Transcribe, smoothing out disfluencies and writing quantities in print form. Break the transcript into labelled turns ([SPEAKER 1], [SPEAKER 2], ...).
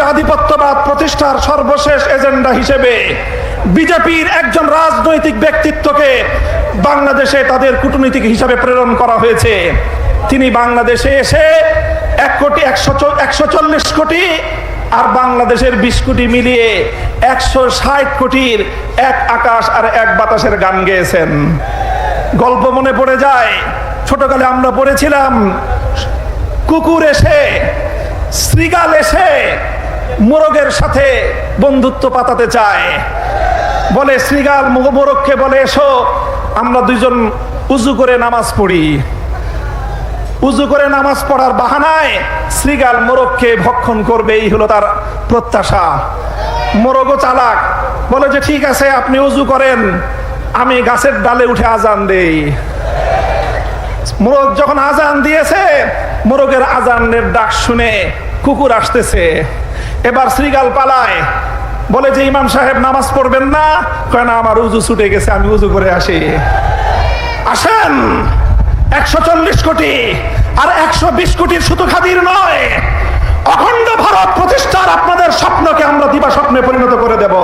[SPEAKER 1] রাষ্ট্রীয় আধিপত্যবাদ প্রতিষ্ঠার সর্বশেষ এজেন্ডা হিসেবে বিজেপির একজন রাজনৈতিক ব্যক্তিত্বকে বাংলাদেশে তাদের কূটনীতিক হিসাবে প্রেরণ করা হয়েছে। তিনি বাংলাদেশে এসে 140 কোটি আর বাংলাদেশের 20 কোটি মিলিয়ে 160 কোটির এক আকাশ আর এক বাতাসের গান গেয়েছেন। গল্প মনে পড়ে যায়, ছোটকালে আমরা পড়েছিলাম, কুকুর এসে, শৃগাল এসে মোরগের সাথে বন্ধুত্ব পাতাতে চায়। বলে শৃগাল মোরগকে বলে, এসো আমরা দুইজন উজু করে নামাজ পড়ি। উজু করে নামাজ পড়ার বাহানায় শৃগাল মোরগকে ভক্ষণ করবে, এই হলো তার প্রত্যাশা। মোরগও চালাক, বলে যে ঠিক আছে আপনি উজু করেন, আমি গাছের ডালে উঠে আজান দেই। মোরগ যখন আজান দিয়েছে, মোরগের আজানের ডাক শুনে কুকুর আসতেছে। এবার শৃগাল পালায়, বলে যে ইমাম সাহেব নামাজ পড়বেন না? কয় না, আমার উজু ছুটে গেছে, আমি উজু করে আসি। আসেন, 140 কোটি আর 120 কোটির শুধু খাদির নয়, অখণ্ড ভারত প্রতিষ্ঠার আপনাদের স্বপ্নকে আমরা দিবা স্বপ্নে পরিণত করে দেব।